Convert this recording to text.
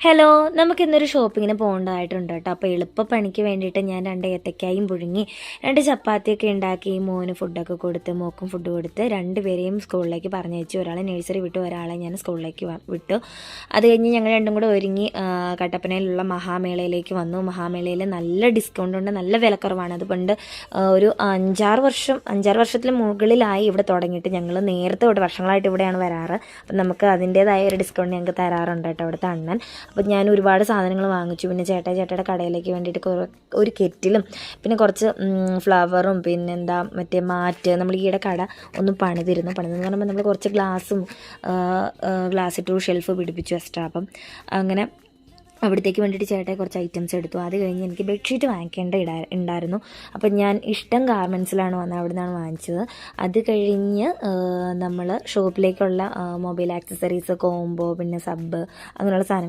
Hello, നമുക്കിന്നൊരു ഷോപ്പിങ്ങിന് പോകേണ്ടതായിട്ടുണ്ട് കേട്ടോ. അപ്പോൾ എളുപ്പപ്പണിക്ക് വേണ്ടിയിട്ട് ഞാൻ 2 ഏത്തക്കായും പുഴുങ്ങി 2 ചപ്പാത്തിയൊക്കെ ഉണ്ടാക്കി മോന് ഫുഡൊക്കെ കൊടുത്ത് മോക്കും ഫുഡ് കൊടുത്ത് 2 പേരെയും സ്കൂളിലേക്ക് പറഞ്ഞയച്ചു. ഒരാളെ നഴ്സറി വിട്ടു, ഒരാളെ ഞാൻ സ്കൂളിലേക്ക് വിട്ടു. അത് കഴിഞ്ഞ് ഞങ്ങൾ രണ്ടും കൂടെ ഒരുങ്ങി കട്ടപ്പനയിലുള്ള മഹാമേളയിലേക്ക് വന്നു. മഹാമേളയിൽ നല്ല ഡിസ്കൗണ്ട് ഉണ്ട്, നല്ല വിലക്കുറവാണ്. അതുകൊണ്ട് ഒരു 5-6 വർഷത്തിന് മുകളിലായി ഇവിടെ തുടങ്ങിയിട്ട്. ഞങ്ങൾ നേരത്തെ വർഷങ്ങളായിട്ട് ഇവിടെയാണ് വരാറ്. അപ്പം നമുക്ക് അതിൻ്റേതായ ഒരു ഡിസ്കൗണ്ട് ഞങ്ങൾക്ക് തരാറുണ്ട് കേട്ടോ അവിടുത്തെ അണ്ണൻ. അപ്പോൾ ഞാൻ ഒരുപാട് സാധനങ്ങൾ വാങ്ങിച്ചു. പിന്നെ ചേട്ടയുടെ കടയിലേക്ക് വേണ്ടിയിട്ട് ഒരു കെറ്റിലും പിന്നെ കുറച്ച് ഫ്ലവറും പിന്നെന്താ മറ്റേ മാറ്റ്. നമ്മൾ ഈയിടെ കട ഒന്ന് പണിതെന്ന് പറയുമ്പോൾ നമ്മൾ കുറച്ച് ഗ്ലാസ് ഇട്ടു, ഷെൽഫ് പിടിപ്പിച്ചു എക്സ്ട്രാ. അപ്പം അങ്ങനെ അവിടത്തേക്ക് വേണ്ടിയിട്ട് ചേട്ടായി കുറച്ച് ഐറ്റംസ് എടുത്തു. അത് കഴിഞ്ഞ് എനിക്ക് ബെഡ്ഷീറ്റ് ഉണ്ടായിരുന്നു. അപ്പം ഞാൻ ഇഷ്ടം ഗാർമെൻറ്റ്സിലാണ് വന്നത്, അവിടെ നിന്നാണ് വാങ്ങിച്ചത്. അത് കഴിഞ്ഞ് നമ്മൾ ഷോപ്പിലേക്കുള്ള മൊബൈൽ ആക്സസറീസ്, കോംബോ, പിന്നെ സബ് അങ്ങനെയുള്ള സാധനങ്ങൾ